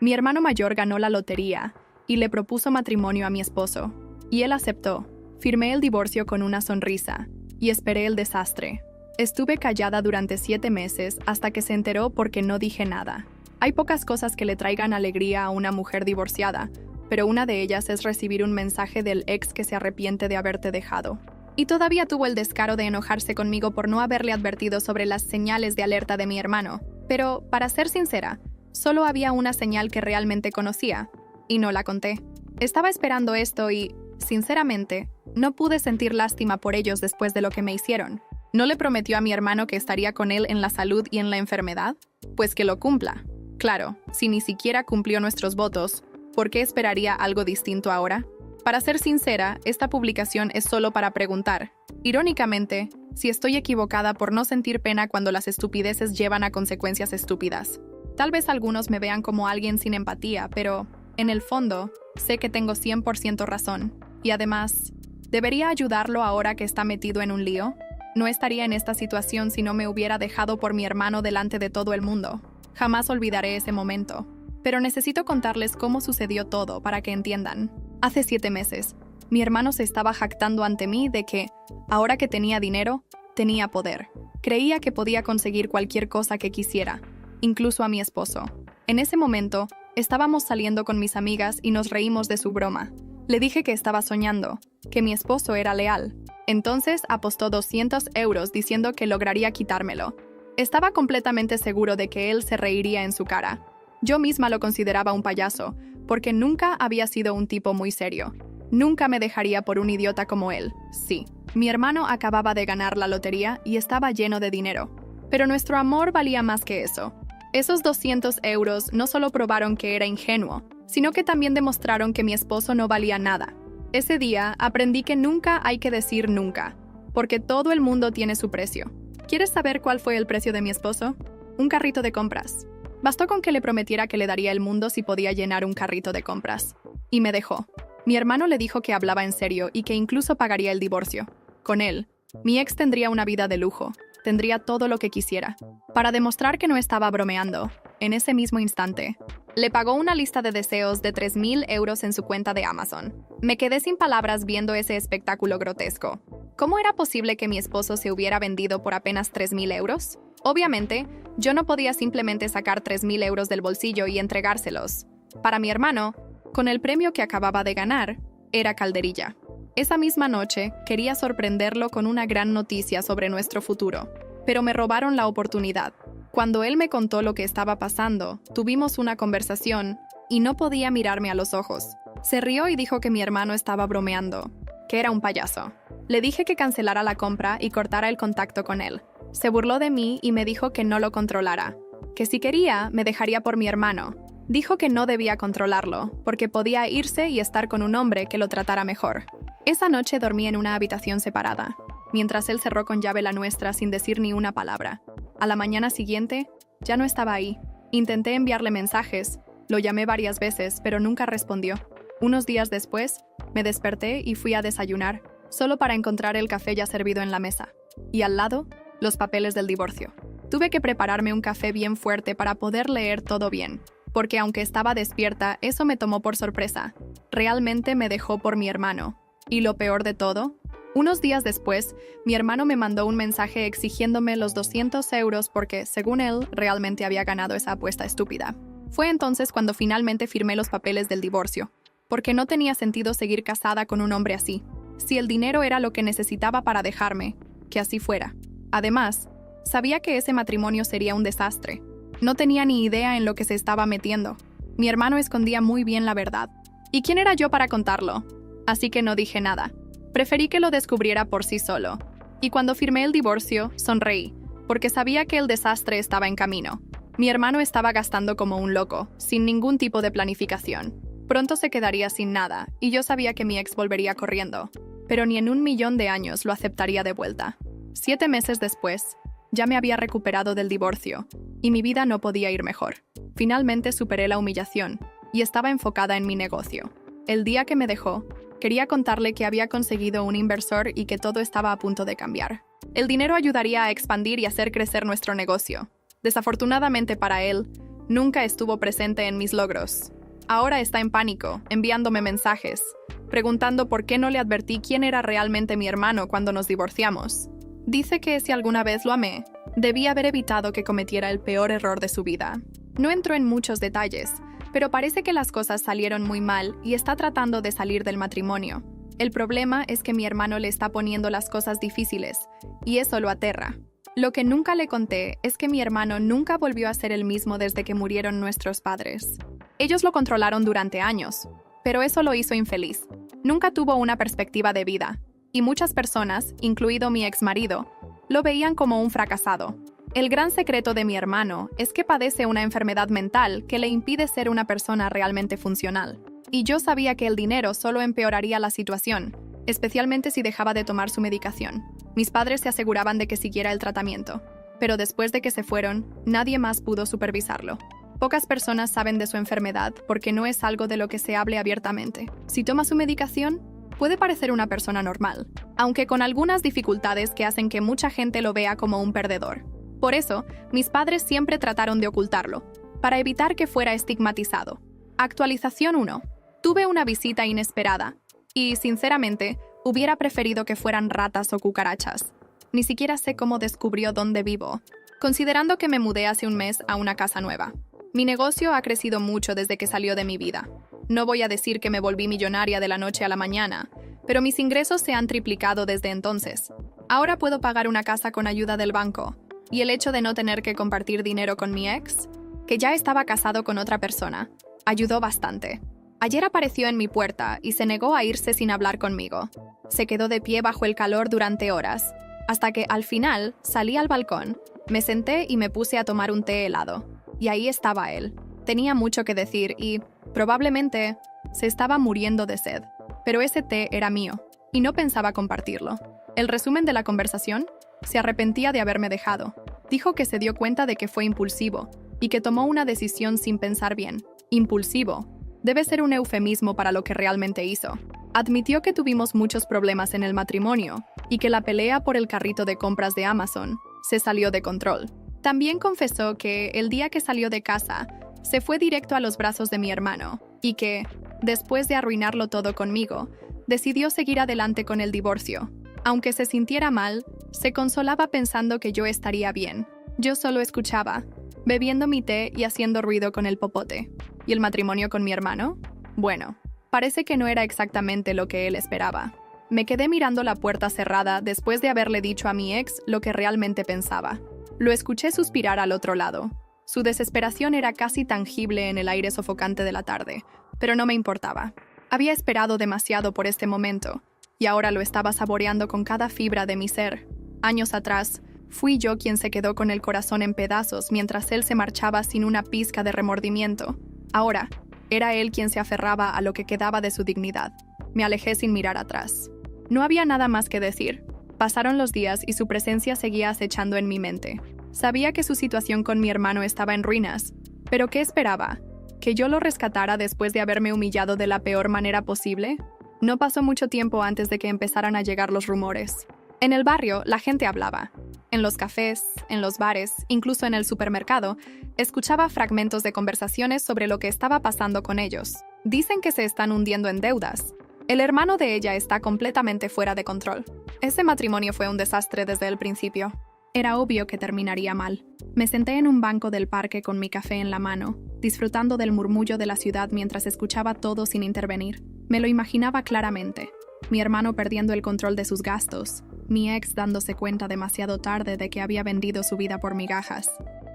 Mi hermano mayor ganó la lotería y le propuso matrimonio a mi esposo, y él aceptó. Firmé el divorcio con una sonrisa y esperé el desastre. Estuve callada durante 7 meses hasta que se enteró porque no dije nada. Hay pocas cosas que le traigan alegría a una mujer divorciada, pero una de ellas es recibir un mensaje del ex que se arrepiente de haberte dejado. Y todavía tuvo el descaro de enojarse conmigo por no haberle advertido sobre las señales de alerta de mi hermano. Pero, para ser sincera, solo había una señal que realmente conocía, y no la conté. Estaba esperando esto y, sinceramente, no pude sentir lástima por ellos después de lo que me hicieron. ¿No le prometió a mi hermano que estaría con él en la salud y en la enfermedad? Pues que lo cumpla. Claro, si ni siquiera cumplió nuestros votos, ¿por qué esperaría algo distinto ahora? Para ser sincera, esta publicación es solo para preguntar. Irónicamente, si estoy equivocada por no sentir pena cuando las estupideces llevan a consecuencias estúpidas. Tal vez algunos me vean como alguien sin empatía, pero, en el fondo, sé que tengo 100% razón. Y además, ¿debería ayudarlo ahora que está metido en un lío? No estaría en esta situación si no me hubiera dejado por mi hermano delante de todo el mundo. Jamás olvidaré ese momento. Pero necesito contarles cómo sucedió todo para que entiendan. Hace 7 meses, mi hermano se estaba jactando ante mí de que, ahora que tenía dinero, tenía poder. Creía que podía conseguir cualquier cosa que quisiera, incluso a mi esposo. En ese momento, estábamos saliendo con mis amigas y nos reímos de su broma. Le dije que estaba soñando, que mi esposo era leal. Entonces apostó 200 euros diciendo que lograría quitármelo. Estaba completamente seguro de que él se reiría en su cara. Yo misma lo consideraba un payaso, porque nunca había sido un tipo muy serio. Nunca me dejaría por un idiota como él. Sí, mi hermano acababa de ganar la lotería y estaba lleno de dinero. Pero nuestro amor valía más que eso. Esos 200 euros no solo probaron que era ingenuo, sino que también demostraron que mi esposo no valía nada. Ese día aprendí que nunca hay que decir nunca, porque todo el mundo tiene su precio. ¿Quieres saber cuál fue el precio de mi esposo? Un carrito de compras. Bastó con que le prometiera que le daría el mundo si podía llenar un carrito de compras. Y me dejó. Mi hermano le dijo que hablaba en serio y que incluso pagaría el divorcio. Con él, mi ex tendría una vida de lujo. Tendría todo lo que quisiera. Para demostrar que no estaba bromeando, en ese mismo instante, le pagó una lista de deseos de 3.000 euros en su cuenta de Amazon. Me quedé sin palabras viendo ese espectáculo grotesco. ¿Cómo era posible que mi esposo se hubiera vendido por apenas 3.000 euros? Obviamente, yo no podía simplemente sacar 3.000 euros del bolsillo y entregárselos. Para mi hermano, con el premio que acababa de ganar, era calderilla. Esa misma noche, quería sorprenderlo con una gran noticia sobre nuestro futuro, pero me robaron la oportunidad. Cuando él me contó lo que estaba pasando, tuvimos una conversación y no podía mirarme a los ojos. Se rió y dijo que mi hermano estaba bromeando, que era un payaso. Le dije que cancelara la compra y cortara el contacto con él. Se burló de mí y me dijo que no lo controlara, que si quería, me dejaría por mi hermano. Dijo que no debía controlarlo, porque podía irse y estar con un hombre que lo tratara mejor. Esa noche dormí en una habitación separada, mientras él cerró con llave la nuestra sin decir ni una palabra. A la mañana siguiente, ya no estaba ahí. Intenté enviarle mensajes, lo llamé varias veces, pero nunca respondió. Unos días después, me desperté y fui a desayunar, solo para encontrar el café ya servido en la mesa. Y al lado, los papeles del divorcio. Tuve que prepararme un café bien fuerte para poder leer todo bien, porque aunque estaba despierta, eso me tomó por sorpresa. Realmente me dejó por mi hermano. Y lo peor de todo, unos días después, mi hermano me mandó un mensaje exigiéndome los 200 euros porque, según él, realmente había ganado esa apuesta estúpida. Fue entonces cuando finalmente firmé los papeles del divorcio, porque no tenía sentido seguir casada con un hombre así. Si el dinero era lo que necesitaba para dejarme, que así fuera. Además, sabía que ese matrimonio sería un desastre. No tenía ni idea en lo que se estaba metiendo. Mi hermano escondía muy bien la verdad. ¿Y quién era yo para contarlo? Así que no dije nada. Preferí que lo descubriera por sí solo. Y cuando firmé el divorcio, sonreí, porque sabía que el desastre estaba en camino. Mi hermano estaba gastando como un loco, sin ningún tipo de planificación. Pronto se quedaría sin nada, y yo sabía que mi ex volvería corriendo. Pero ni en 1.000.000 de años lo aceptaría de vuelta. 7 meses después, ya me había recuperado del divorcio, y mi vida no podía ir mejor. Finalmente superé la humillación, y estaba enfocada en mi negocio. El día que me dejó, quería contarle que había conseguido un inversor y que todo estaba a punto de cambiar. El dinero ayudaría a expandir y hacer crecer nuestro negocio. Desafortunadamente para él, Nunca estuvo presente en mis logros. Ahora está en pánico, enviándome mensajes, preguntando por qué no le advertí quién era realmente mi hermano cuando nos divorciamos. Dice que si alguna vez lo amé, debí haber evitado que cometiera el peor error de su vida. No entro en muchos detalles, pero parece que las cosas salieron muy mal y está tratando de salir del matrimonio. El problema es que mi hermano le está poniendo las cosas difíciles, y eso lo aterra. Lo que nunca le conté es que mi hermano nunca volvió a ser el mismo desde que murieron nuestros padres. Ellos lo controlaron durante años, pero eso lo hizo infeliz. Nunca tuvo una perspectiva de vida, y muchas personas, incluido mi exmarido, lo veían como un fracasado. El gran secreto de mi hermano es que padece una enfermedad mental que le impide ser una persona realmente funcional. Y yo sabía que el dinero solo empeoraría la situación, especialmente si dejaba de tomar su medicación. Mis padres se aseguraban de que siguiera el tratamiento, pero después de que se fueron, nadie más pudo supervisarlo. Pocas personas saben de su enfermedad porque no es algo de lo que se hable abiertamente. Si toma su medicación, puede parecer una persona normal, aunque con algunas dificultades que hacen que mucha gente lo vea como un perdedor. Por eso, mis padres siempre trataron de ocultarlo, para evitar que fuera estigmatizado. Actualización 1. Tuve una visita inesperada, y, sinceramente, hubiera preferido que fueran ratas o cucarachas. Ni siquiera sé cómo descubrió dónde vivo, considerando que me mudé hace un mes a una casa nueva. Mi negocio ha crecido mucho desde que salió de mi vida. No voy a decir que me volví millonaria de la noche a la mañana, pero mis ingresos se han triplicado desde entonces. Ahora puedo pagar una casa con ayuda del banco, y el hecho de no tener que compartir dinero con mi ex, que ya estaba casado con otra persona, ayudó bastante. Ayer apareció en mi puerta y se negó a irse sin hablar conmigo. Se quedó de pie bajo el calor durante horas, hasta que al final salí al balcón, me senté y me puse a tomar un té helado. Y ahí estaba él. Tenía mucho que decir y, probablemente, se estaba muriendo de sed. Pero ese té era mío, y no pensaba compartirlo. El resumen de la conversación: se arrepentía de haberme dejado. Dijo que se dio cuenta de que fue impulsivo, y que tomó una decisión sin pensar bien. Impulsivo debe ser un eufemismo para lo que realmente hizo. Admitió que tuvimos muchos problemas en el matrimonio, y que la pelea por el carrito de compras de Amazon se salió de control. También confesó que el día que salió de casa, se fue directo a los brazos de mi hermano, y que, después de arruinarlo todo conmigo, decidió seguir adelante con el divorcio. Aunque se sintiera mal, se consolaba pensando que yo estaría bien. Yo solo escuchaba, bebiendo mi té y haciendo ruido con el popote. ¿Y el matrimonio con mi hermano? Bueno, parece que no era exactamente lo que él esperaba. Me quedé mirando la puerta cerrada después de haberle dicho a mi ex lo que realmente pensaba. Lo escuché suspirar al otro lado. Su desesperación era casi tangible en el aire sofocante de la tarde, pero no me importaba. Había esperado demasiado por este momento, y ahora lo estaba saboreando con cada fibra de mi ser. Años atrás, fui yo quien se quedó con el corazón en pedazos mientras él se marchaba sin una pizca de remordimiento. Ahora, era él quien se aferraba a lo que quedaba de su dignidad. Me alejé sin mirar atrás. No había nada más que decir. Pasaron los días y su presencia seguía acechando en mi mente. Sabía que su situación con mi hermano estaba en ruinas, pero ¿qué esperaba? ¿Que yo lo rescatara después de haberme humillado de la peor manera posible? No pasó mucho tiempo antes de que empezaran a llegar los rumores. En el barrio, la gente hablaba. En los cafés, en los bares, incluso en el supermercado, escuchaba fragmentos de conversaciones sobre lo que estaba pasando con ellos. Dicen que se están hundiendo en deudas. El hermano de ella está completamente fuera de control. Ese matrimonio fue un desastre desde el principio. Era obvio que terminaría mal. Me senté en un banco del parque con mi café en la mano, disfrutando del murmullo de la ciudad mientras escuchaba todo sin intervenir. Me lo imaginaba claramente. Mi hermano perdiendo el control de sus gastos. Mi ex dándose cuenta demasiado tarde de que había vendido su vida por migajas.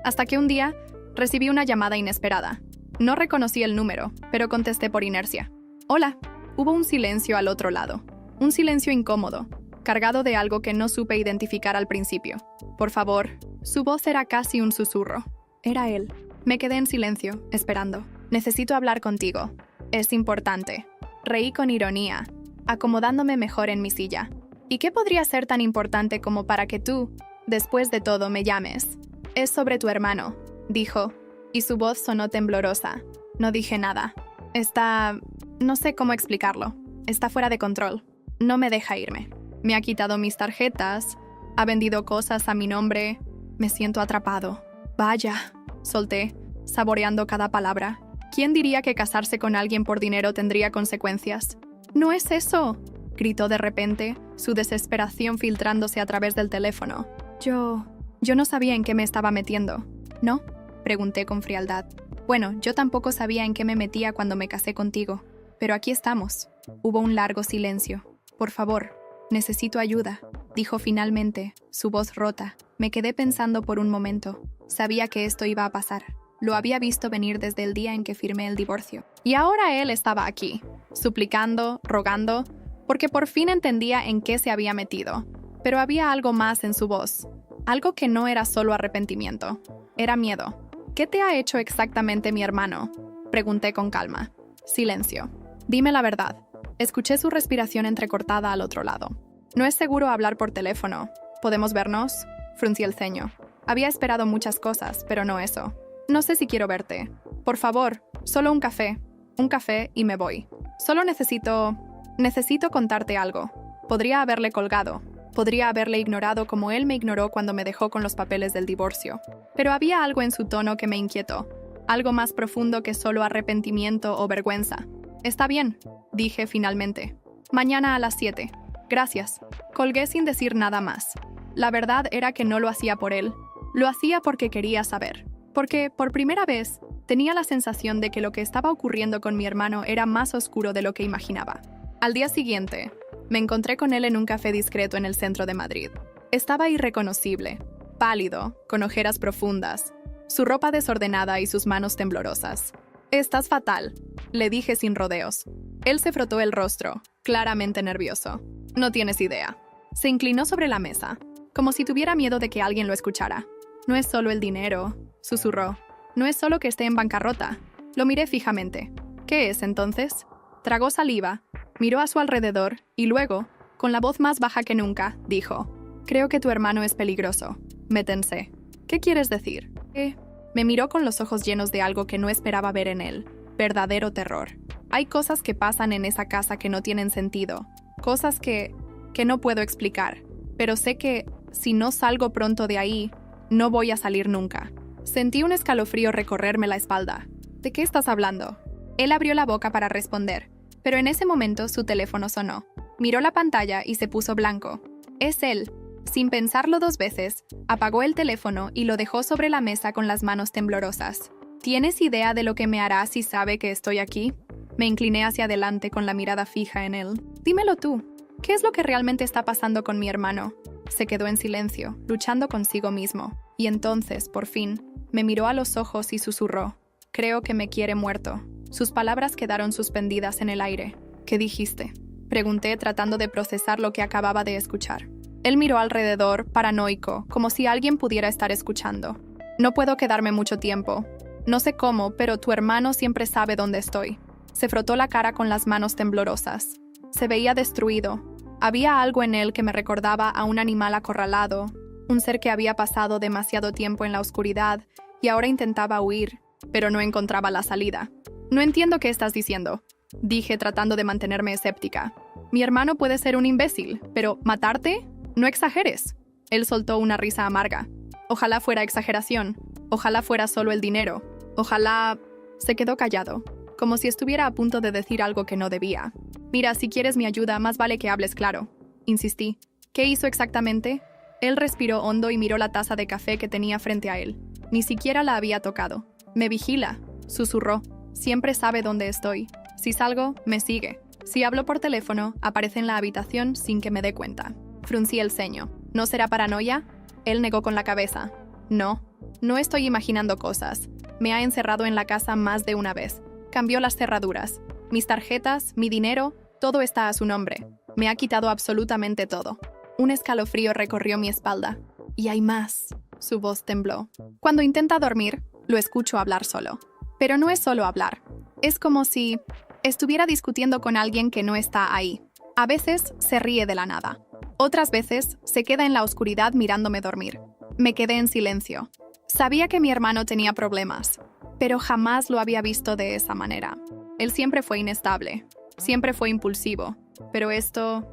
Hasta que un día, recibí una llamada inesperada. No reconocí el número, pero contesté por inercia. «Hola». Hubo un silencio al otro lado. Un silencio incómodo, cargado de algo que no supe identificar al principio. «Por favor». Su voz era casi un susurro. Era él. Me quedé en silencio, esperando. «Necesito hablar contigo. Es importante». Reí con ironía, acomodándome mejor en mi silla. «¿Y qué podría ser tan importante como para que tú, después de todo, me llames?» «Es sobre tu hermano», dijo, y su voz sonó temblorosa. No dije nada. No sé cómo explicarlo. Está fuera de control. No me deja irme. Me ha quitado mis tarjetas, ha vendido cosas a mi nombre. Me siento atrapado. Vaya, solté, saboreando cada palabra. ¿Quién diría que casarse con alguien por dinero tendría consecuencias? «¡No es eso!», gritó de repente, su desesperación filtrándose a través del teléfono. Yo no sabía en qué me estaba metiendo. ¿No?», pregunté con frialdad. «Bueno, yo tampoco sabía en qué me metía cuando me casé contigo. Pero aquí estamos». Hubo un largo silencio. «Por favor, necesito ayuda», dijo finalmente, su voz rota. Me quedé pensando por un momento. Sabía que esto iba a pasar. Lo había visto venir desde el día en que firmé el divorcio. Y ahora él estaba aquí, suplicando, rogando, porque por fin entendía en qué se había metido. Pero había algo más en su voz. Algo que no era solo arrepentimiento. Era miedo. «¿Qué te ha hecho exactamente mi hermano?», pregunté con calma. Silencio. «Dime la verdad». Escuché su respiración entrecortada al otro lado. «No es seguro hablar por teléfono. ¿Podemos vernos?», fruncí el ceño. Había esperado muchas cosas, pero no eso. «No sé si quiero verte. Por favor, solo un café. Un café y me voy. Solo necesito contarte algo». Podría haberle colgado. Podría haberle ignorado como él me ignoró cuando me dejó con los papeles del divorcio. Pero había algo en su tono que me inquietó. Algo más profundo que solo arrepentimiento o vergüenza. «Está bien», dije finalmente. «Mañana a las 7. Gracias». Colgué sin decir nada más. La verdad era que no lo hacía por él. Lo hacía porque quería saber. Porque, por primera vez, tenía la sensación de que lo que estaba ocurriendo con mi hermano era más oscuro de lo que imaginaba. Al día siguiente, me encontré con él en un café discreto en el centro de Madrid. Estaba irreconocible, pálido, con ojeras profundas, su ropa desordenada y sus manos temblorosas. «Estás fatal», le dije sin rodeos. Él se frotó el rostro, claramente nervioso. «No tienes idea». Se inclinó sobre la mesa, como si tuviera miedo de que alguien lo escuchara. «No es solo el dinero», susurró. «No es solo que esté en bancarrota». Lo miré fijamente. «¿Qué es, entonces?». Tragó saliva, miró a su alrededor y luego, con la voz más baja que nunca, dijo: «Creo que tu hermano es peligroso». Me tensé. «¿Qué quieres decir?». Me miró con los ojos llenos de algo que no esperaba ver en él. Verdadero terror. Hay cosas que pasan en esa casa que no tienen sentido. Cosas que no puedo explicar. Pero sé que, si no salgo pronto de ahí, no voy a salir nunca. Sentí un escalofrío recorrerme la espalda. «¿De qué estás hablando?». Él abrió la boca para responder, pero en ese momento su teléfono sonó. Miró la pantalla y se puso blanco. «Es él». Sin pensarlo 2 veces, apagó el teléfono y lo dejó sobre la mesa con las manos temblorosas. «¿Tienes idea de lo que me hará si sabe que estoy aquí?». Me incliné hacia adelante con la mirada fija en él. «Dímelo tú. ¿Qué es lo que realmente está pasando con mi hermano?». Se quedó en silencio, luchando consigo mismo. Y entonces, por fin, me miró a los ojos y susurró: «Creo que me quiere muerto». Sus palabras quedaron suspendidas en el aire. «¿Qué dijiste?», pregunté tratando de procesar lo que acababa de escuchar. Él miró alrededor, paranoico, como si alguien pudiera estar escuchando. «No puedo quedarme mucho tiempo. No sé cómo, pero tu hermano siempre sabe dónde estoy». Se frotó la cara con las manos temblorosas. Se veía destruido. Había algo en él que me recordaba a un animal acorralado, un ser que había pasado demasiado tiempo en la oscuridad y ahora intentaba huir, pero no encontraba la salida. «No entiendo qué estás diciendo», dije tratando de mantenerme escéptica. «Mi hermano puede ser un imbécil, pero ¿matarte? No exageres». Él soltó una risa amarga. «Ojalá fuera exageración. Ojalá fuera solo el dinero. Ojalá...». Se quedó callado, como si estuviera a punto de decir algo que no debía. «Mira, si quieres mi ayuda, más vale que hables claro», insistí. «¿Qué hizo exactamente?». Él respiró hondo y miró la taza de café que tenía frente a él. Ni siquiera la había tocado. «Me vigila», susurró. «Siempre sabe dónde estoy. Si salgo, me sigue. Si hablo por teléfono, aparece en la habitación sin que me dé cuenta». Fruncí el ceño. «¿No será paranoia?». Él negó con la cabeza. «No, no estoy imaginando cosas. Me ha encerrado en la casa más de una vez. Cambió las cerraduras. Mis tarjetas, mi dinero, todo está a su nombre. Me ha quitado absolutamente todo». Un escalofrío recorrió mi espalda. «Y hay más». Su voz tembló. «Cuando intenta dormir, lo escucho hablar solo. Pero no es solo hablar. Es como si estuviera discutiendo con alguien que no está ahí. A veces se ríe de la nada. Otras veces se queda en la oscuridad mirándome dormir. Me quedé en silencio. Sabía que mi hermano tenía problemas, pero jamás lo había visto de esa manera. Él siempre fue inestable, siempre fue impulsivo, pero esto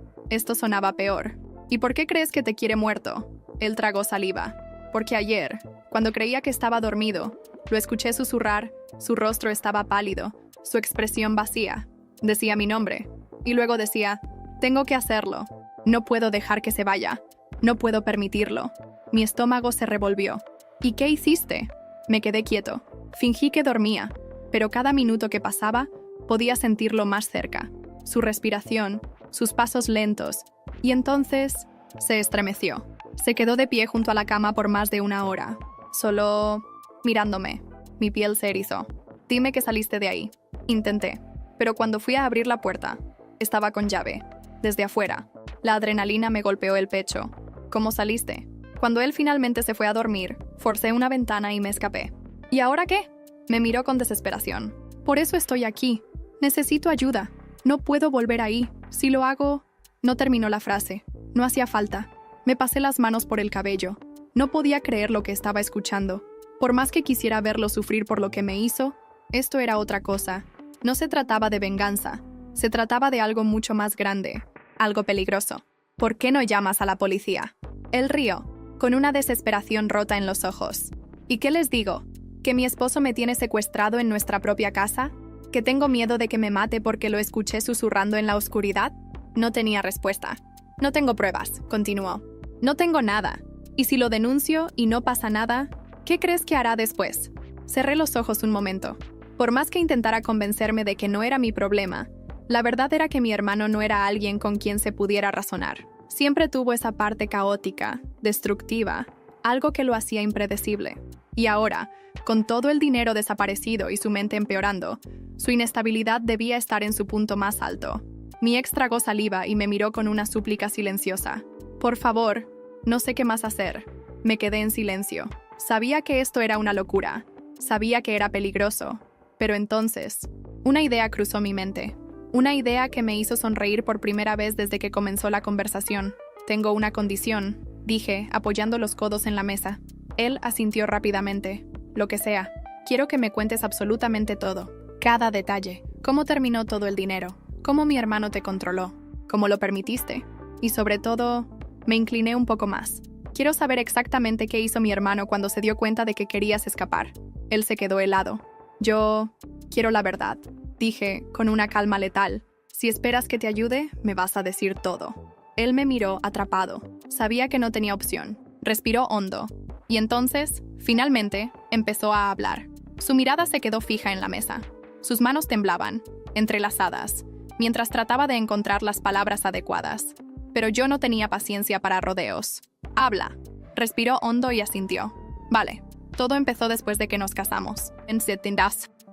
sonaba peor. «¿Y por qué crees que te quiere muerto?». Él tragó saliva. «Porque ayer, cuando creía que estaba dormido, Lo escuché susurrar, su rostro estaba pálido, su expresión vacía. Decía mi nombre, y luego decía, tengo que hacerlo. No puedo dejar que se vaya. No puedo permitirlo. Mi estómago se revolvió. ¿Y qué hiciste? Me quedé quieto. Fingí que dormía, pero cada minuto que pasaba podía sentirlo más cerca. Su respiración, sus pasos lentos, y entonces se estremeció. Se quedó de pie junto a la cama por más de una hora, solo mirándome. Mi piel se erizó. Dime que saliste de ahí. Intenté, pero cuando fui a abrir la puerta, estaba con llave. Desde afuera, la adrenalina me golpeó el pecho. ¿Cómo saliste? Cuando él finalmente se fue a dormir, forcé una ventana y me escapé. ¿Y ahora qué? Me miró con desesperación. Por eso estoy aquí. Necesito ayuda. No puedo volver ahí. Si lo hago... No terminó la frase. No hacía falta. Me pasé las manos por el cabello. No podía creer lo que estaba escuchando. Por más que quisiera verlo sufrir por lo que me hizo, esto era otra cosa. No se trataba de venganza. Se trataba de algo mucho más grande. Algo peligroso. ¿Por qué no llamas a la policía? Él rió, con una desesperación rota en los ojos. ¿Y qué les digo? ¿Que mi esposo me tiene secuestrado en nuestra propia casa? ¿Que tengo miedo de que me mate porque lo escuché susurrando en la oscuridad? No tenía respuesta. No tengo pruebas, continuó. No tengo nada. Y si lo denuncio y no pasa nada, ¿qué crees que hará después? Cerré los ojos un momento. Por más que intentara convencerme de que no era mi problema, la verdad era que mi hermano no era alguien con quien se pudiera razonar. Siempre tuvo esa parte caótica, destructiva, algo que lo hacía impredecible. Y ahora, con todo el dinero desaparecido y su mente empeorando, su inestabilidad debía estar en su punto más alto. Mi ex tragó saliva y me miró con una súplica silenciosa. Por favor, no sé qué más hacer. Me quedé en silencio. Sabía que esto era una locura. Sabía que era peligroso. Pero entonces, una idea cruzó mi mente. Una idea que me hizo sonreír por primera vez desde que comenzó la conversación. Tengo una condición, dije, apoyando los codos en la mesa. Él asintió rápidamente. Lo que sea. Quiero que me cuentes absolutamente todo. Cada detalle. ¿Cómo terminó todo el dinero? ¿Cómo mi hermano te controló? ¿Cómo lo permitiste? Y sobre todo, me incliné un poco más. Quiero saber exactamente qué hizo mi hermano cuando se dio cuenta de que querías escapar. Él se quedó helado. Yo quiero la verdad, dije, con una calma letal. Si esperas que te ayude, me vas a decir todo. Él me miró atrapado. Sabía que no tenía opción. Respiró hondo. Y entonces, finalmente, empezó a hablar. Su mirada se quedó fija en la mesa. Sus manos temblaban, entrelazadas, mientras trataba de encontrar las palabras adecuadas. Pero yo no tenía paciencia para rodeos. Habla. Respiró hondo y asintió. Vale. Todo empezó después de que nos casamos.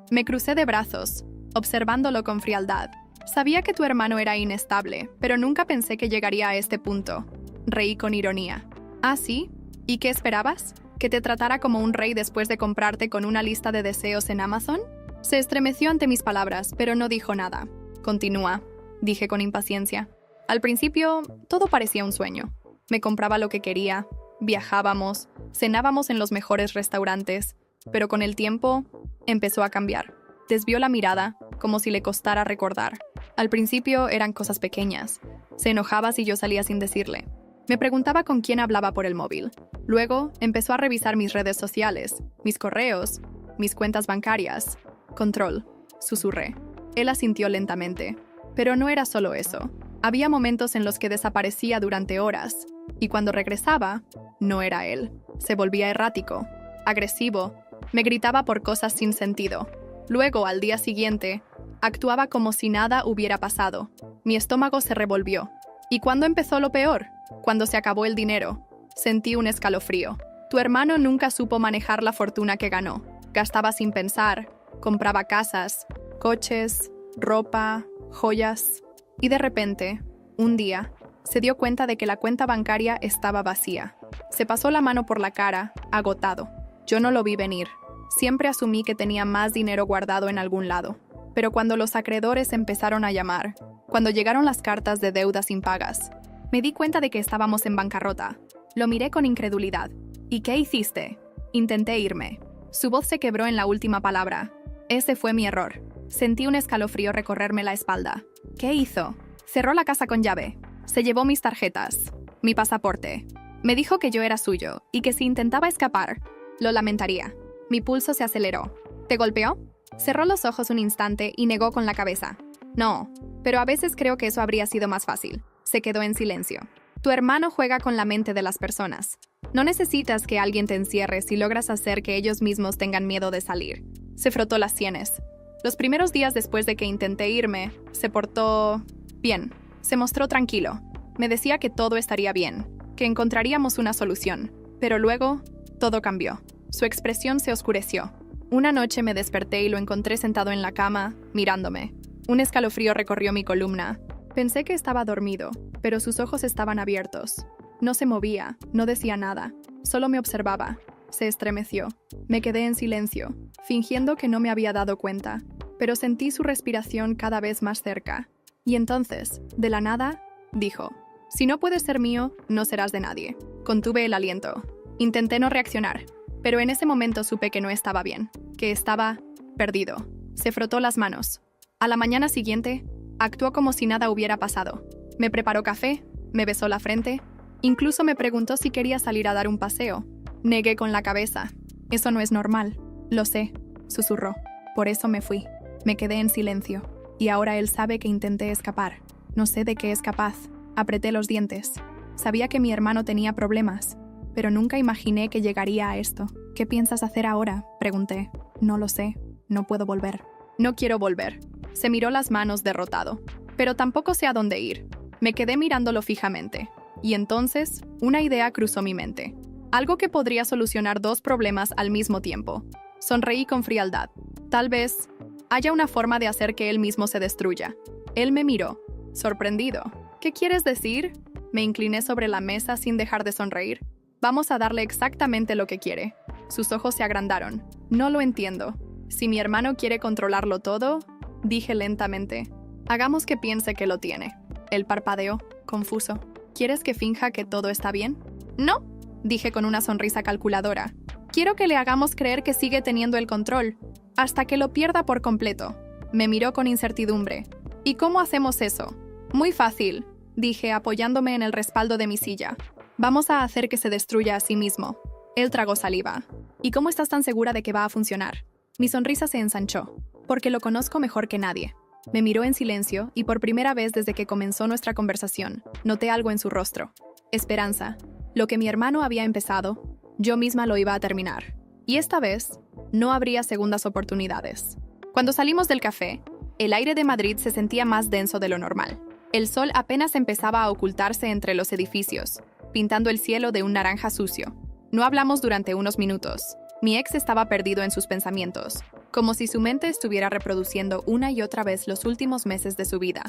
Me crucé de brazos, observándolo con frialdad. Sabía que tu hermano era inestable, pero nunca pensé que llegaría a este punto. Reí con ironía. ¿Ah, sí? ¿Y qué esperabas? ¿Que te tratara como un rey después de comprarte con una lista de deseos en Amazon? Se estremeció ante mis palabras, pero no dijo nada. Continúa, dije con impaciencia. Al principio, todo parecía un sueño. Me compraba lo que quería, viajábamos, cenábamos en los mejores restaurantes, pero con el tiempo empezó a cambiar. Desvió la mirada, como si le costara recordar. Al principio eran cosas pequeñas. Se enojaba si yo salía sin decirle. Me preguntaba con quién hablaba por el móvil. Luego empezó a revisar mis redes sociales, mis correos, mis cuentas bancarias. Control, susurré. Él asintió lentamente. Pero no era solo eso. Había momentos en los que desaparecía durante horas, y cuando regresaba, no era él. Se volvía errático, agresivo, me gritaba por cosas sin sentido. Luego, al día siguiente, actuaba como si nada hubiera pasado. Mi estómago se revolvió. ¿Y cuándo empezó lo peor? Cuando se acabó el dinero. Sentí un escalofrío. Tu hermano nunca supo manejar la fortuna que ganó. Gastaba sin pensar, compraba casas, coches, ropa, joyas. Y de repente, un día, se dio cuenta de que la cuenta bancaria estaba vacía. Se pasó la mano por la cara, agotado. Yo no lo vi venir. Siempre asumí que tenía más dinero guardado en algún lado. Pero cuando los acreedores empezaron a llamar, cuando llegaron las cartas de deudas impagas, me di cuenta de que estábamos en bancarrota. Lo miré con incredulidad. ¿Y qué hiciste? Intenté irme. Su voz se quebró en la última palabra. Ese fue mi error. Sentí un escalofrío recorrerme la espalda. ¿Qué hizo? Cerró la casa con llave. Se llevó mis tarjetas, mi pasaporte. Me dijo que yo era suyo y que si intentaba escapar, lo lamentaría. Mi pulso se aceleró. ¿Te golpeó? Cerró los ojos un instante y negó con la cabeza. No, pero a veces creo que eso habría sido más fácil. Se quedó en silencio. Tu hermano juega con la mente de las personas. No necesitas que alguien te encierre si logras hacer que ellos mismos tengan miedo de salir. Se frotó las sienes. Los primeros días después de que intenté irme, se portó bien. Se mostró tranquilo. Me decía que todo estaría bien, que encontraríamos una solución. Pero luego, todo cambió. Su expresión se oscureció. Una noche me desperté y lo encontré sentado en la cama, mirándome. Un escalofrío recorrió mi columna. Pensé que estaba dormido, pero sus ojos estaban abiertos. No se movía, no decía nada, solo me observaba. Se estremeció. Me quedé en silencio, fingiendo que no me había dado cuenta, pero sentí su respiración cada vez más cerca. Y entonces, de la nada, dijo: «Si no puedes ser mío, no serás de nadie». Contuve el aliento. Intenté no reaccionar, pero en ese momento supe que no estaba bien, que estaba perdido. Se frotó las manos. A la mañana siguiente, actuó como si nada hubiera pasado. Me preparó café, me besó la frente, incluso me preguntó si quería salir a dar un paseo. Negué con la cabeza. Eso no es normal. Lo sé, susurró. Por eso me fui. Me quedé en silencio. Y ahora él sabe que intenté escapar. No sé de qué es capaz. Apreté los dientes. Sabía que mi hermano tenía problemas, pero nunca imaginé que llegaría a esto. ¿Qué piensas hacer ahora?, pregunté. No lo sé. No puedo volver. No quiero volver. Se miró las manos derrotado. Pero tampoco sé a dónde ir. Me quedé mirándolo fijamente. Y entonces, una idea cruzó mi mente. Algo que podría solucionar dos problemas al mismo tiempo. Sonreí con frialdad. Tal vez haya una forma de hacer que él mismo se destruya. Él me miró, sorprendido. ¿Qué quieres decir? Me incliné sobre la mesa sin dejar de sonreír. Vamos a darle exactamente lo que quiere. Sus ojos se agrandaron. No lo entiendo. Si mi hermano quiere controlarlo todo, dije lentamente, hagamos que piense que lo tiene. Él parpadeó, confuso. ¿Quieres que finja que todo está bien? No, dije con una sonrisa calculadora. Quiero que le hagamos creer que sigue teniendo el control, hasta que lo pierda por completo. Me miró con incertidumbre. ¿Y cómo hacemos eso? Muy fácil, dije apoyándome en el respaldo de mi silla. Vamos a hacer que se destruya a sí mismo. Él tragó saliva. ¿Y cómo estás tan segura de que va a funcionar? Mi sonrisa se ensanchó, porque lo conozco mejor que nadie. Me miró en silencio y por primera vez desde que comenzó nuestra conversación, noté algo en su rostro. Esperanza. Lo que mi hermano había empezado, yo misma lo iba a terminar. Y esta vez, no habría segundas oportunidades. Cuando salimos del café, el aire de Madrid se sentía más denso de lo normal. El sol apenas empezaba a ocultarse entre los edificios, pintando el cielo de un naranja sucio. No hablamos durante unos minutos. Mi ex estaba perdido en sus pensamientos, como si su mente estuviera reproduciendo una y otra vez los últimos meses de su vida,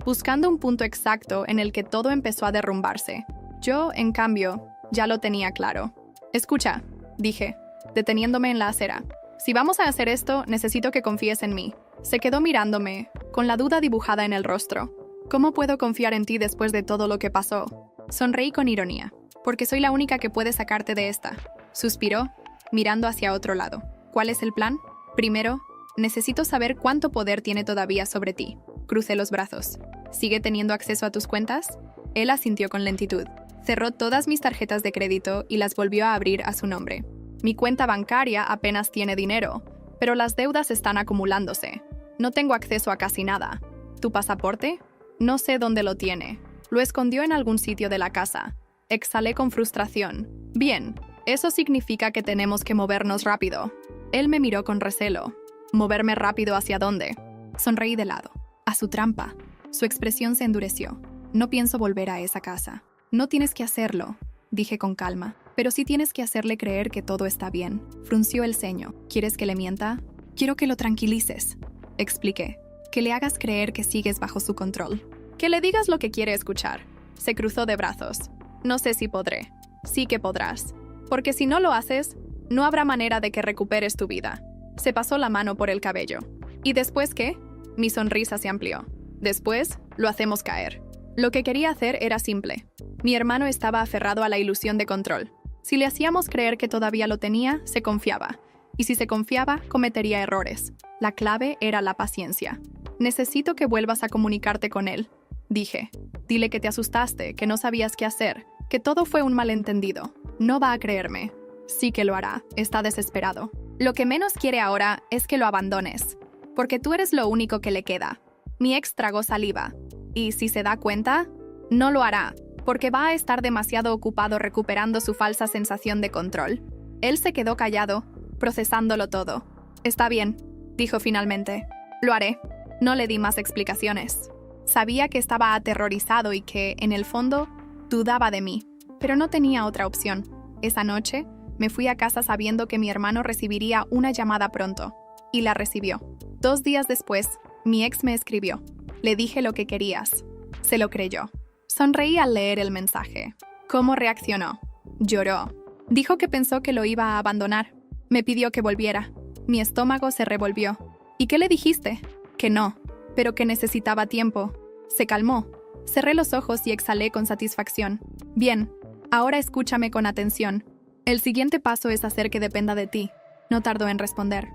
buscando un punto exacto en el que todo empezó a derrumbarse. Yo, en cambio, ya lo tenía claro. Escucha, dije, deteniéndome en la acera. Si vamos a hacer esto, necesito que confíes en mí. Se quedó mirándome, con la duda dibujada en el rostro. ¿Cómo puedo confiar en ti después de todo lo que pasó? Sonreí con ironía, porque soy la única que puede sacarte de esta. Suspiró, mirando hacia otro lado. ¿Cuál es el plan? Primero, necesito saber cuánto poder tiene todavía sobre ti. Crucé los brazos. ¿Sigue teniendo acceso a tus cuentas? Él asintió con lentitud. Cerró todas mis tarjetas de crédito y las volvió a abrir a su nombre. Mi cuenta bancaria apenas tiene dinero, pero las deudas están acumulándose. No tengo acceso a casi nada. ¿Tu pasaporte? No sé dónde lo tiene. Lo escondió en algún sitio de la casa. Exhalé con frustración. Bien, eso significa que tenemos que movernos rápido. Él me miró con recelo. ¿Moverme rápido hacia dónde? Sonreí de lado. A su trampa. Su expresión se endureció. No pienso volver a esa casa. No tienes que hacerlo, dije con calma, pero sí tienes que hacerle creer que todo está bien. Frunció el ceño. ¿Quieres que le mienta? Quiero que lo tranquilices, expliqué. Que le hagas creer que sigues bajo su control. Que le digas lo que quiere escuchar. Se cruzó de brazos. No sé si podré. Sí que podrás. Porque si no lo haces, no habrá manera de que recuperes tu vida. Se pasó la mano por el cabello. ¿Y después qué? Mi sonrisa se amplió. Después, lo hacemos caer. Lo que quería hacer era simple. Mi hermano estaba aferrado a la ilusión de control. Si le hacíamos creer que todavía lo tenía, se confiaba. Y si se confiaba, cometería errores. La clave era la paciencia. Necesito que vuelvas a comunicarte con él, dije. Dile que te asustaste, que no sabías qué hacer, que todo fue un malentendido. No va a creerme. Sí que lo hará. Está desesperado. Lo que menos quiere ahora es que lo abandones, porque tú eres lo único que le queda. Mi ex tragó saliva, y si se da cuenta, no lo hará, porque va a estar demasiado ocupado recuperando su falsa sensación de control. Él se quedó callado, procesándolo todo. Está bien, dijo finalmente. Lo haré. No le di más explicaciones. Sabía que estaba aterrorizado y que, en el fondo, dudaba de mí, pero no tenía otra opción. Esa noche, me fui a casa sabiendo que mi hermano recibiría una llamada pronto, y la recibió. 2 días después, mi ex me escribió. Le dije lo que querías. Se lo creyó. Sonreí al leer el mensaje. ¿Cómo reaccionó? Lloró. Dijo que pensó que lo iba a abandonar. Me pidió que volviera. Mi estómago se revolvió. ¿Y qué le dijiste? Que no, pero que necesitaba tiempo. Se calmó. Cerré los ojos y exhalé con satisfacción. Bien, ahora escúchame con atención. El siguiente paso es hacer que dependa de ti. No tardó en responder.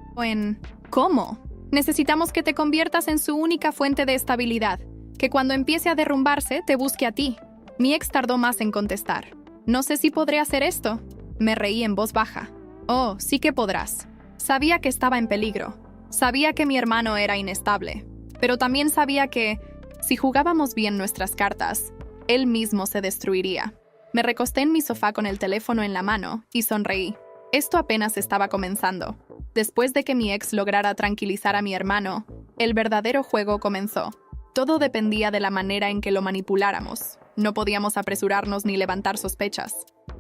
¿Cómo? Necesitamos que te conviertas en su única fuente de estabilidad. Que cuando empiece a derrumbarse, te busque a ti. Mi ex tardó más en contestar. No sé si podré hacer esto. Me reí en voz baja. Oh, sí que podrás. Sabía que estaba en peligro. Sabía que mi hermano era inestable. Pero también sabía que, si jugábamos bien nuestras cartas, él mismo se destruiría. Me recosté en mi sofá con el teléfono en la mano y sonreí. Esto apenas estaba comenzando. Después de que mi ex lograra tranquilizar a mi hermano, el verdadero juego comenzó. Todo dependía de la manera en que lo manipuláramos. No podíamos apresurarnos ni levantar sospechas.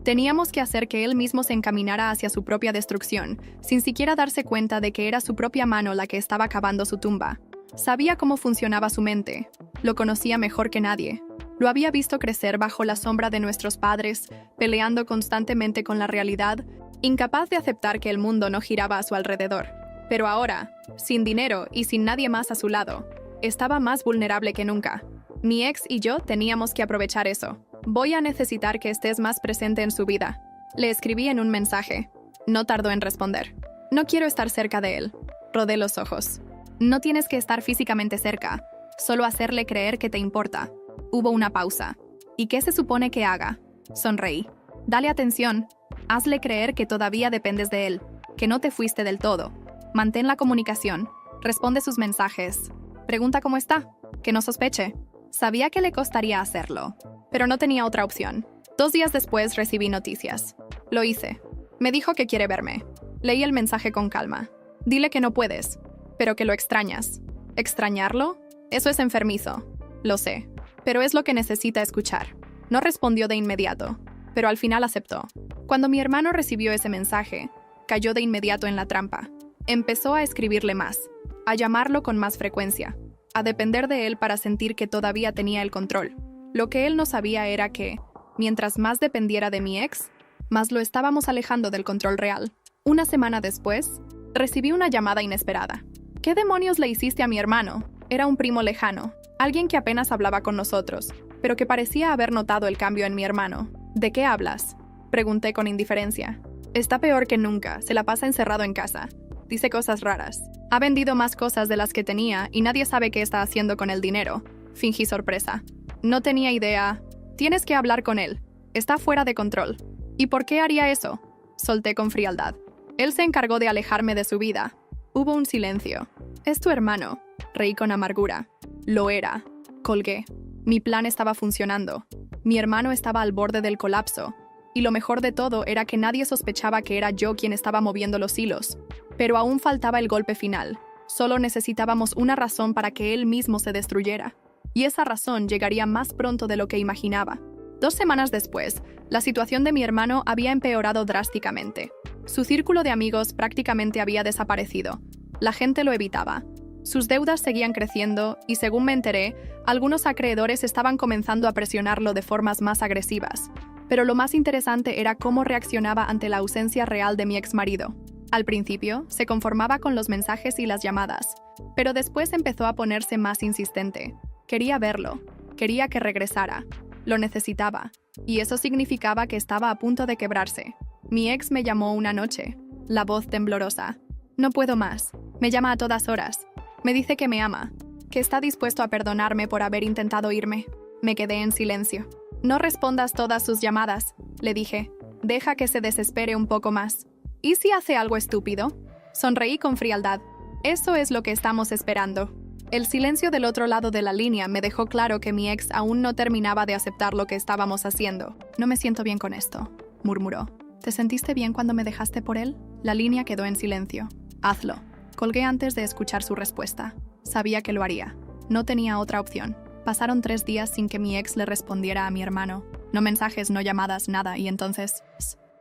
Teníamos que hacer que él mismo se encaminara hacia su propia destrucción, sin siquiera darse cuenta de que era su propia mano la que estaba cavando su tumba. Sabía cómo funcionaba su mente. Lo conocía mejor que nadie. Lo había visto crecer bajo la sombra de nuestros padres, peleando constantemente con la realidad, incapaz de aceptar que el mundo no giraba a su alrededor. Pero ahora, sin dinero y sin nadie más a su lado, estaba más vulnerable que nunca. Mi ex y yo teníamos que aprovechar eso. Voy a necesitar que estés más presente en su vida. Le escribí en un mensaje. No tardó en responder. No quiero estar cerca de él. Rodé los ojos. No tienes que estar físicamente cerca, solo hacerle creer que te importa. Hubo una pausa. ¿Y qué se supone que haga? Sonreí. Dale atención. Hazle creer que todavía dependes de él, que no te fuiste del todo. Mantén la comunicación. Responde sus mensajes. Pregunta cómo está. Que no sospeche. Sabía que le costaría hacerlo, pero no tenía otra opción. 2 días después recibí noticias. Lo hice. Me dijo que quiere verme. Leí el mensaje con calma. Dile que no puedes, pero que lo extrañas. ¿Extrañarlo? Eso es enfermizo. Lo sé, pero es lo que necesita escuchar. No respondió de inmediato, pero al final aceptó. Cuando mi hermano recibió ese mensaje, cayó de inmediato en la trampa. Empezó a escribirle más, a llamarlo con más frecuencia, a depender de él para sentir que todavía tenía el control. Lo que él no sabía era que, mientras más dependiera de mi ex, más lo estábamos alejando del control real. Una semana después, recibí una llamada inesperada. ¿Qué demonios le hiciste a mi hermano? Era un primo lejano, alguien que apenas hablaba con nosotros, pero que parecía haber notado el cambio en mi hermano. ¿De qué hablas? Pregunté con indiferencia. Está peor que nunca, se la pasa encerrado en casa. Dice cosas raras. Ha vendido más cosas de las que tenía y nadie sabe qué está haciendo con el dinero. Fingí sorpresa. No tenía idea. Tienes que hablar con él. Está fuera de control. ¿Y por qué haría eso? Solté con frialdad. Él se encargó de alejarme de su vida. Hubo un silencio. Es tu hermano. Reí con amargura. Lo era. Colgué. Mi plan estaba funcionando. Mi hermano estaba al borde del colapso. Y lo mejor de todo era que nadie sospechaba que era yo quien estaba moviendo los hilos. Pero aún faltaba el golpe final. Solo necesitábamos una razón para que él mismo se destruyera. Y esa razón llegaría más pronto de lo que imaginaba. 2 semanas después, la situación de mi hermano había empeorado drásticamente. Su círculo de amigos prácticamente había desaparecido. La gente lo evitaba. Sus deudas seguían creciendo y, según me enteré, algunos acreedores estaban comenzando a presionarlo de formas más agresivas. Pero lo más interesante era cómo reaccionaba ante la ausencia real de mi exmarido. Al principio, se conformaba con los mensajes y las llamadas, pero después empezó a ponerse más insistente. Quería verlo, quería que regresara, lo necesitaba, y eso significaba que estaba a punto de quebrarse. Mi ex me llamó una noche, la voz temblorosa. No puedo más, me llama a todas horas. Me dice que me ama, que está dispuesto a perdonarme por haber intentado irme. Me quedé en silencio. No respondas todas sus llamadas, le dije. Deja que se desespere un poco más. ¿Y si hace algo estúpido? Sonreí con frialdad. Eso es lo que estamos esperando. El silencio del otro lado de la línea me dejó claro que mi ex aún no terminaba de aceptar lo que estábamos haciendo. No me siento bien con esto, murmuró. ¿Te sentiste bien cuando me dejaste por él? La línea quedó en silencio. Hazlo. Colgué antes de escuchar su respuesta. Sabía que lo haría. No tenía otra opción. Pasaron 3 días sin que mi ex le respondiera a mi hermano. No mensajes, no llamadas, nada, y entonces...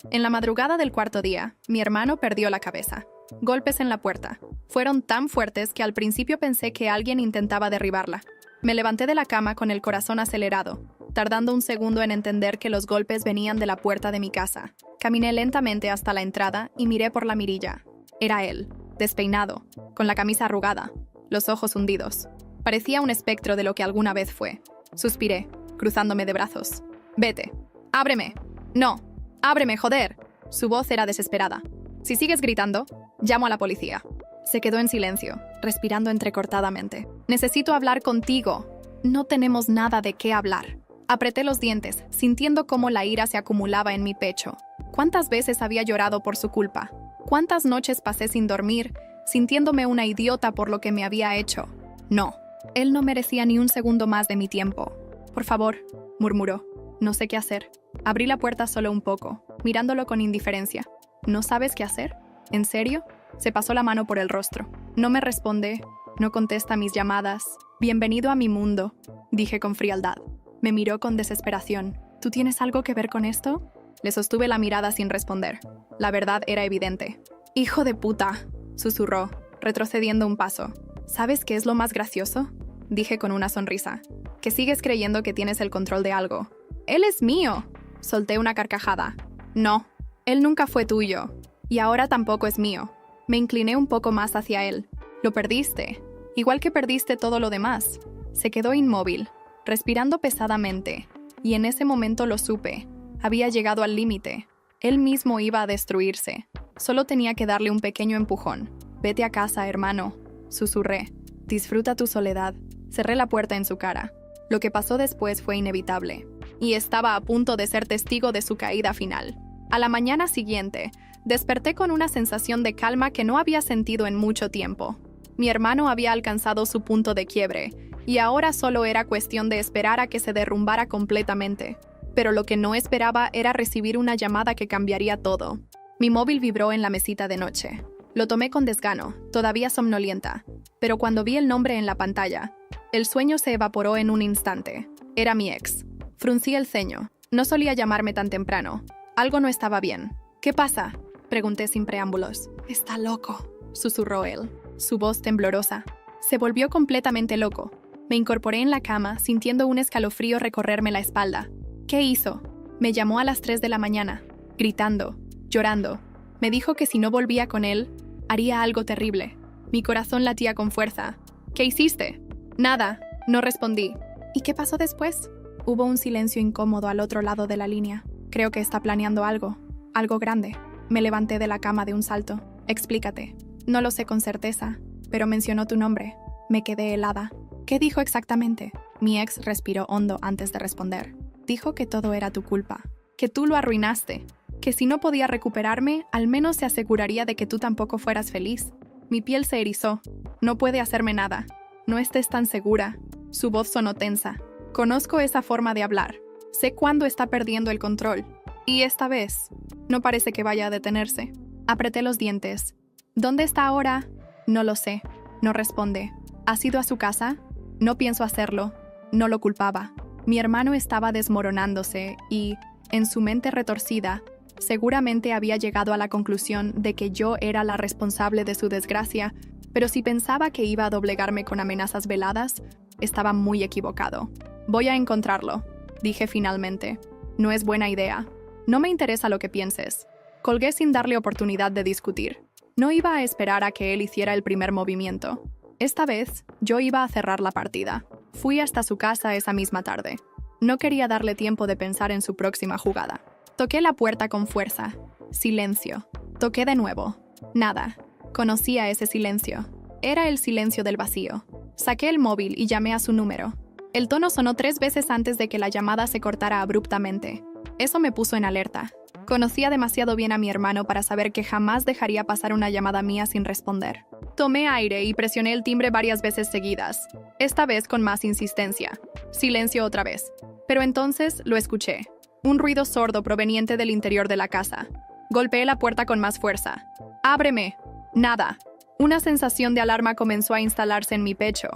En la madrugada del 4.º día, mi hermano perdió la cabeza. Golpes en la puerta. Fueron tan fuertes que al principio pensé que alguien intentaba derribarla. Me levanté de la cama con el corazón acelerado, tardando un segundo en entender que los golpes venían de la puerta de mi casa. Caminé lentamente hasta la entrada y miré por la mirilla. Era él, despeinado, con la camisa arrugada, los ojos hundidos. Parecía un espectro de lo que alguna vez fue. Suspiré, cruzándome de brazos. «Vete. ¡Ábreme! ¡No! ¡Ábreme, joder!». Su voz era desesperada. «Si sigues gritando, llamo a la policía». Se quedó en silencio, respirando entrecortadamente. «Necesito hablar contigo». «No tenemos nada de qué hablar». Apreté los dientes, sintiendo cómo la ira se acumulaba en mi pecho. ¿Cuántas veces había llorado por su culpa? ¿Cuántas noches pasé sin dormir, sintiéndome una idiota por lo que me había hecho? No, él no merecía ni un segundo más de mi tiempo. «Por favor», murmuró. «No sé qué hacer». Abrí la puerta solo un poco, mirándolo con indiferencia. «¿No sabes qué hacer? ¿En serio?». Se pasó la mano por el rostro. «No me responde, no contesta mis llamadas. Bienvenido a mi mundo», dije con frialdad. Me miró con desesperación. «¿Tú tienes algo que ver con esto?». Le sostuve la mirada sin responder. La verdad era evidente. «Hijo de puta», susurró, retrocediendo un paso. «¿Sabes qué es lo más gracioso?», dije con una sonrisa. «Que sigues creyendo que tienes el control de algo». «Él es mío», solté una carcajada. «No, él nunca fue tuyo. Y ahora tampoco es mío». Me incliné un poco más hacia él. «Lo perdiste, igual que perdiste todo lo demás». Se quedó inmóvil, respirando pesadamente, y en ese momento lo supe. Había llegado al límite. Él mismo iba a destruirse. Solo tenía que darle un pequeño empujón. «Vete a casa, hermano», susurré. «Disfruta tu soledad». Cerré la puerta en su cara. Lo que pasó después fue inevitable, y estaba a punto de ser testigo de su caída final. A la mañana siguiente, desperté con una sensación de calma que no había sentido en mucho tiempo. Mi hermano había alcanzado su punto de quiebre, y ahora solo era cuestión de esperar a que se derrumbara completamente. Pero lo que no esperaba era recibir una llamada que cambiaría todo. Mi móvil vibró en la mesita de noche. Lo tomé con desgano, todavía somnolienta, pero cuando vi el nombre en la pantalla, el sueño se evaporó en un instante. Era mi ex. Fruncí el ceño. No solía llamarme tan temprano. Algo no estaba bien. «¿Qué pasa?», pregunté sin preámbulos. «Está loco», susurró él, su voz temblorosa. Se volvió completamente loco. Me incorporé en la cama, sintiendo un escalofrío recorrerme la espalda. «¿Qué hizo?». Me llamó a las 3 de la mañana, gritando, llorando. Me dijo que si no volvía con él, haría algo terrible. Mi corazón latía con fuerza. «¿Qué hiciste?». «Nada», no respondí. «¿Y qué pasó después?». Hubo un silencio incómodo al otro lado de la línea. «Creo que está planeando algo grande». Me levanté de la cama de un salto. «Explícate». «No lo sé con certeza, pero mencionó tu nombre». Me quedé helada. «¿Qué dijo exactamente?». Mi ex respiró hondo antes de responder. «Dijo que todo era tu culpa, que tú lo arruinaste, que si no podía recuperarme, al menos se aseguraría de que tú tampoco fueras feliz». Mi piel se erizó. «No puede hacerme nada. No estés tan segura». Su voz sonó tensa. «Conozco esa forma de hablar. Sé cuándo está perdiendo el control. Y esta vez, no parece que vaya a detenerse». Apreté los dientes. «¿Dónde está ahora?». «No lo sé». No responde. «¿Has ido a su casa?». «No pienso hacerlo». No lo culpaba. Mi hermano estaba desmoronándose y, en su mente retorcida, seguramente había llegado a la conclusión de que yo era la responsable de su desgracia, pero si pensaba que iba a doblegarme con amenazas veladas, estaba muy equivocado. «Voy a encontrarlo», dije finalmente. «No es buena idea. No me interesa lo que pienses». Colgué sin darle oportunidad de discutir. No iba a esperar a que él hiciera el primer movimiento. Esta vez, yo iba a cerrar la partida. Fui hasta su casa esa misma tarde. No quería darle tiempo de pensar en su próxima jugada. Toqué la puerta con fuerza. Silencio. Toqué de nuevo. Nada. Conocía ese silencio. Era el silencio del vacío. Saqué el móvil y llamé a su número. El tono sonó 3 veces antes de que la llamada se cortara abruptamente. Eso me puso en alerta. Conocía demasiado bien a mi hermano para saber que jamás dejaría pasar una llamada mía sin responder. Tomé aire y presioné el timbre varias veces seguidas, esta vez con más insistencia. Silencio otra vez. Pero entonces lo escuché. Un ruido sordo proveniente del interior de la casa. Golpeé la puerta con más fuerza. ¡Ábreme! Nada. Una sensación de alarma comenzó a instalarse en mi pecho.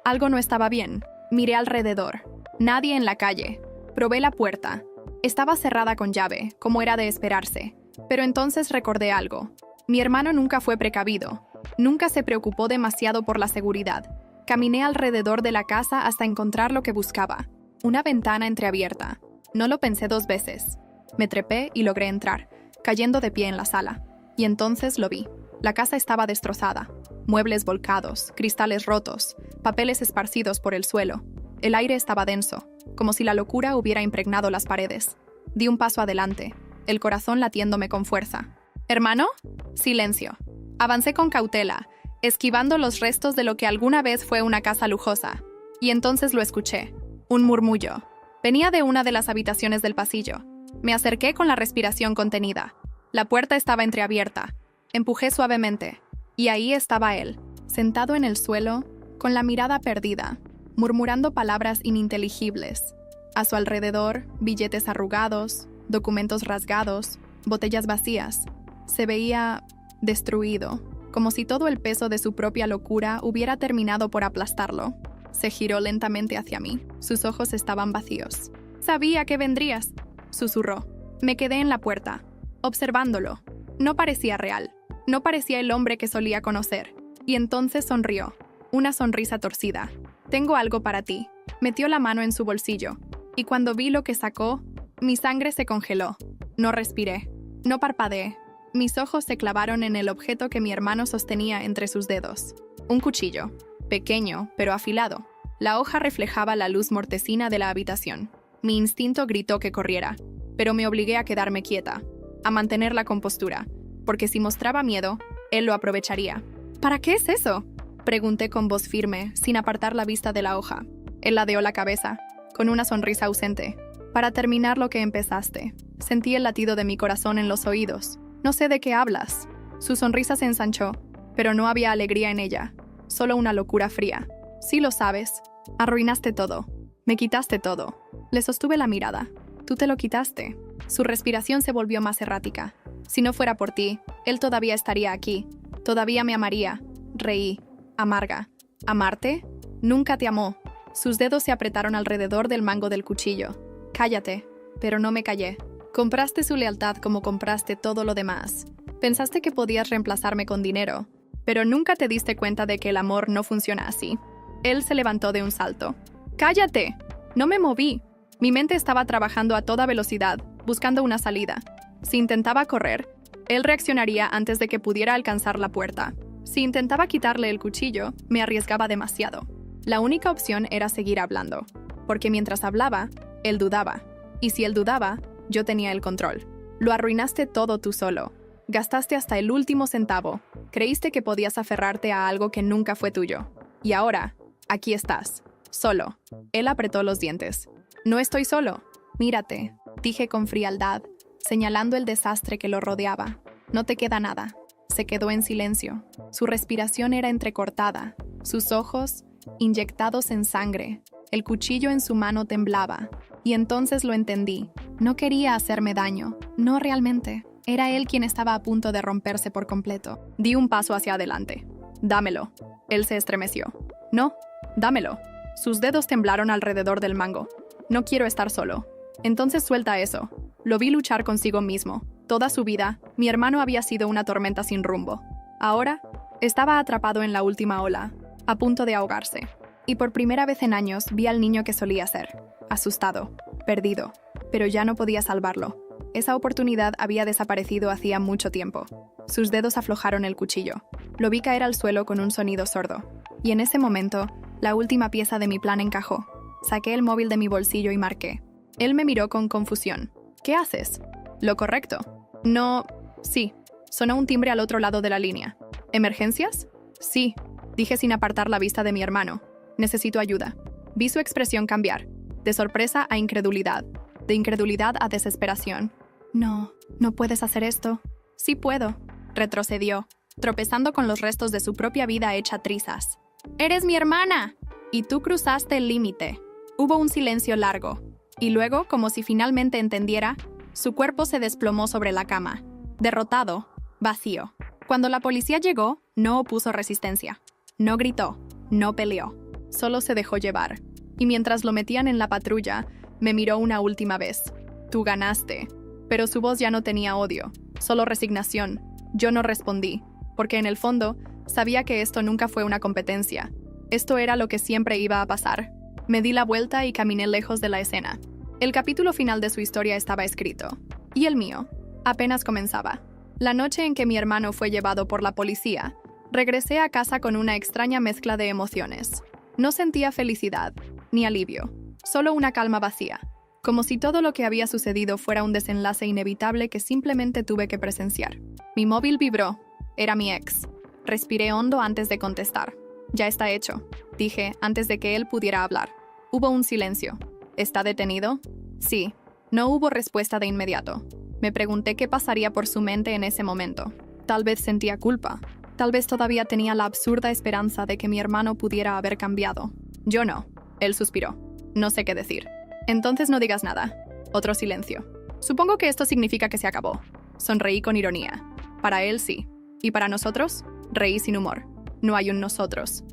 Algo no estaba bien. Miré alrededor. Nadie en la calle. Probé la puerta. Estaba cerrada con llave, como era de esperarse. Pero entonces recordé algo. Mi hermano nunca fue precavido. Nunca se preocupó demasiado por la seguridad. Caminé alrededor de la casa hasta encontrar lo que buscaba. Una ventana entreabierta. No lo pensé 2 veces. Me trepé y logré entrar, cayendo de pie en la sala. Y entonces lo vi. La casa estaba destrozada. Muebles volcados, cristales rotos, papeles esparcidos por el suelo. El aire estaba denso, como si la locura hubiera impregnado las paredes. Di un paso adelante, el corazón latiéndome con fuerza. ¿Hermano? Silencio. Avancé con cautela, esquivando los restos de lo que alguna vez fue una casa lujosa. Y entonces lo escuché. Un murmullo. Venía de una de las habitaciones del pasillo. Me acerqué con la respiración contenida. La puerta estaba entreabierta. Empujé suavemente. Y ahí estaba él, sentado en el suelo, con la mirada perdida, murmurando palabras ininteligibles. A su alrededor, billetes arrugados, documentos rasgados, botellas vacías. Se veía destruido, como si todo el peso de su propia locura hubiera terminado por aplastarlo. Se giró lentamente hacia mí. Sus ojos estaban vacíos. «Sabía que vendrías», susurró. Me quedé en la puerta, observándolo. No parecía real. No parecía el hombre que solía conocer. Y entonces sonrió. Una sonrisa torcida. «Tengo algo para ti». Metió la mano en su bolsillo. Y cuando vi lo que sacó, mi sangre se congeló. No respiré. No parpadeé. Mis ojos se clavaron en el objeto que mi hermano sostenía entre sus dedos. Un cuchillo. Pequeño, pero afilado. La hoja reflejaba la luz mortecina de la habitación. Mi instinto gritó que corriera, pero me obligué a quedarme quieta, a mantener la compostura, porque si mostraba miedo, él lo aprovecharía. «¿Para qué es eso?», pregunté con voz firme, sin apartar la vista de la hoja. Él ladeó la cabeza, con una sonrisa ausente. «Para terminar lo que empezaste». Sentí el latido de mi corazón en los oídos. «No sé de qué hablas». Su sonrisa se ensanchó, pero no había alegría en ella, solo una locura fría. «Sí lo sabes. Arruinaste todo. Me quitaste todo». Le sostuve la mirada. «Tú te lo quitaste». Su respiración se volvió más errática. «Si no fuera por ti, él todavía estaría aquí. Todavía me amaría». Reí. «Amarga». «¿Amarte? Nunca te amó». Sus dedos se apretaron alrededor del mango del cuchillo. «Cállate». Pero no me callé. «Compraste su lealtad como compraste todo lo demás. Pensaste que podías reemplazarme con dinero, pero nunca te diste cuenta de que el amor no funciona así». Él se levantó de un salto. «¡Cállate!». No me moví. Mi mente estaba trabajando a toda velocidad, buscando una salida. Si intentaba correr, él reaccionaría antes de que pudiera alcanzar la puerta. Si intentaba quitarle el cuchillo, me arriesgaba demasiado. La única opción era seguir hablando, porque mientras hablaba, él dudaba. Y si él dudaba, yo tenía el control. «Lo arruinaste todo tú solo. Gastaste hasta el último centavo. Creíste que podías aferrarte a algo que nunca fue tuyo. Y ahora, aquí estás, solo». Él apretó los dientes. «No estoy solo. Mírate», dije con frialdad, señalando el desastre que lo rodeaba. «No te queda nada». Se quedó en silencio. Su respiración era entrecortada, sus ojos inyectados en sangre. El cuchillo en su mano temblaba. Y entonces lo entendí. No quería hacerme daño. No realmente. Era él quien estaba a punto de romperse por completo. Di un paso hacia adelante. «Dámelo». Él se estremeció. «No, dámelo». Sus dedos temblaron alrededor del mango. «No quiero estar solo». «Entonces suelta eso». Lo vi luchar consigo mismo. Toda su vida, mi hermano había sido una tormenta sin rumbo. Ahora, estaba atrapado en la última ola, a punto de ahogarse. Y por primera vez en años vi al niño que solía ser. Asustado, perdido, pero ya no podía salvarlo. Esa oportunidad había desaparecido hacía mucho tiempo. Sus dedos aflojaron el cuchillo. Lo vi caer al suelo con un sonido sordo. Y en ese momento, la última pieza de mi plan encajó. Saqué el móvil de mi bolsillo y marqué. Él me miró con confusión. «¿Qué haces?». «Lo correcto». «No». «Sí». Sonó un timbre al otro lado de la línea. «¿Emergencias?». «Sí», dije sin apartar la vista de mi hermano. «Necesito ayuda». Vi su expresión cambiar, de sorpresa a incredulidad, de incredulidad a desesperación. No, no puedes hacer esto. Sí puedo. Retrocedió, tropezando con los restos de su propia vida hecha trizas. ¡Eres mi hermana! Y tú cruzaste el límite. Hubo un silencio largo, y luego, como si finalmente entendiera, su cuerpo se desplomó sobre la cama. Derrotado, vacío. Cuando la policía llegó, no opuso resistencia. No gritó, no peleó. Solo se dejó llevar. Y mientras lo metían en la patrulla, me miró una última vez. Tú ganaste. Pero su voz ya no tenía odio, solo resignación. Yo no respondí, porque en el fondo sabía que esto nunca fue una competencia. Esto era lo que siempre iba a pasar. Me di la vuelta y caminé lejos de la escena. El capítulo final de su historia estaba escrito. Y el mío apenas comenzaba. La noche en que mi hermano fue llevado por la policía, regresé a casa con una extraña mezcla de emociones. No sentía felicidad, ni alivio, solo una calma vacía. Como si todo lo que había sucedido fuera un desenlace inevitable que simplemente tuve que presenciar. Mi móvil vibró. Era mi ex. Respiré hondo antes de contestar. Ya está hecho, dije antes de que él pudiera hablar. Hubo un silencio. ¿Está detenido? Sí. No hubo respuesta de inmediato. Me pregunté qué pasaría por su mente en ese momento. Tal vez sentía culpa. Tal vez todavía tenía la absurda esperanza de que mi hermano pudiera haber cambiado. Yo no. Él suspiró. No sé qué decir. Entonces no digas nada. Otro silencio. Supongo que esto significa que se acabó. Sonreí con ironía. Para él sí. ¿Y para nosotros? Reí sin humor. No hay un nosotros.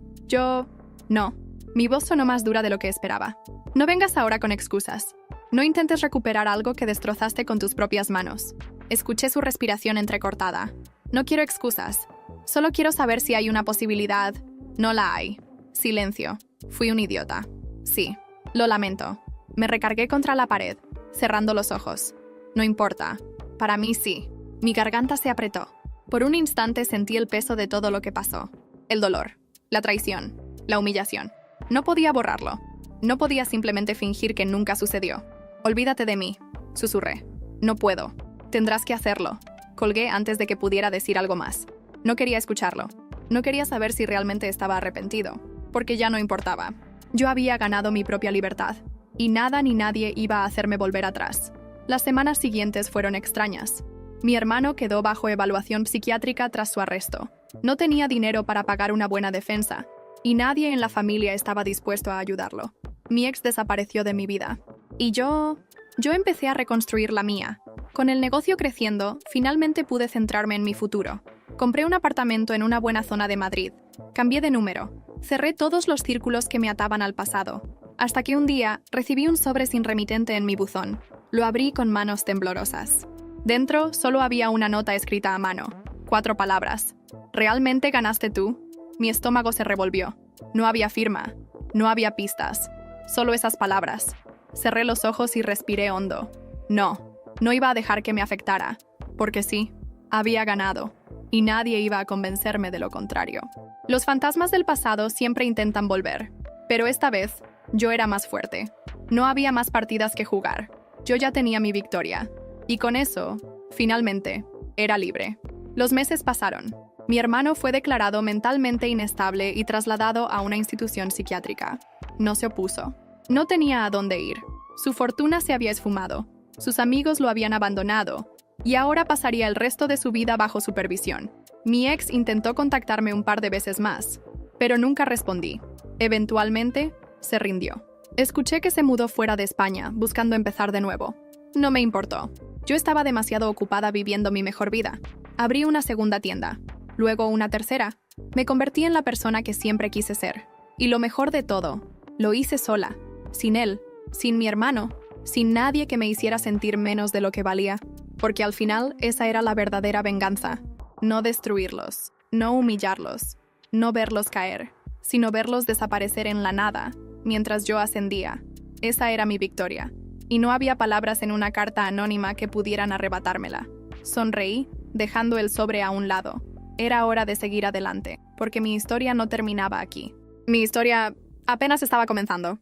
No. Mi voz sonó más dura de lo que esperaba. No vengas ahora con excusas. No intentes recuperar algo que destrozaste con tus propias manos. Escuché su respiración entrecortada. No quiero excusas. Solo quiero saber si hay una posibilidad. No la hay. Silencio. Fui un idiota. Sí. Lo lamento. Me recargué contra la pared, cerrando los ojos. No importa. Para mí sí. Mi garganta se apretó. Por un instante sentí el peso de todo lo que pasó. El dolor, la traición, la humillación. No podía borrarlo. No podía simplemente fingir que nunca sucedió. Olvídate de mí, susurré. No puedo. Tendrás que hacerlo. Colgué antes de que pudiera decir algo más. No quería escucharlo. No quería saber si realmente estaba arrepentido, porque ya no importaba. Yo había ganado mi propia libertad. Y nada ni nadie iba a hacerme volver atrás. Las semanas siguientes fueron extrañas. Mi hermano quedó bajo evaluación psiquiátrica tras su arresto. No tenía dinero para pagar una buena defensa, y nadie en la familia estaba dispuesto a ayudarlo. Mi ex desapareció de mi vida. Y yo empecé a reconstruir la mía. Con el negocio creciendo, finalmente pude centrarme en mi futuro. Compré un apartamento en una buena zona de Madrid. Cambié de número. Cerré todos los círculos que me ataban al pasado. Hasta que un día recibí un sobre sin remitente en mi buzón. Lo abrí con manos temblorosas. Dentro solo había una nota escrita a mano. 4 palabras. ¿Realmente ganaste tú? Mi estómago se revolvió. No había firma. No había pistas. Solo esas palabras. Cerré los ojos y respiré hondo. No iba a dejar que me afectara. Porque sí, había ganado. Y nadie iba a convencerme de lo contrario. Los fantasmas del pasado siempre intentan volver. Pero esta vez, yo era más fuerte. No había más partidas que jugar. Yo ya tenía mi victoria. Y con eso, finalmente, era libre. Los meses pasaron. Mi hermano fue declarado mentalmente inestable y trasladado a una institución psiquiátrica. No se opuso. No tenía a dónde ir. Su fortuna se había esfumado. Sus amigos lo habían abandonado. Y ahora pasaría el resto de su vida bajo supervisión. Mi ex intentó contactarme un par de veces más, pero nunca respondí. Eventualmente, se rindió. Escuché que se mudó fuera de España, buscando empezar de nuevo. No me importó. Yo estaba demasiado ocupada viviendo mi mejor vida. Abrí una segunda tienda, luego una tercera. Me convertí en la persona que siempre quise ser. Y lo mejor de todo, lo hice sola, sin él, sin mi hermano, sin nadie que me hiciera sentir menos de lo que valía. Porque al final, esa era la verdadera venganza. No destruirlos, no humillarlos, no verlos caer, sino verlos desaparecer en la nada, mientras yo ascendía. Esa era mi victoria. Y no había palabras en una carta anónima que pudieran arrebatármela. Sonreí, dejando el sobre a un lado. Era hora de seguir adelante, porque mi historia no terminaba aquí. Mi historia apenas estaba comenzando.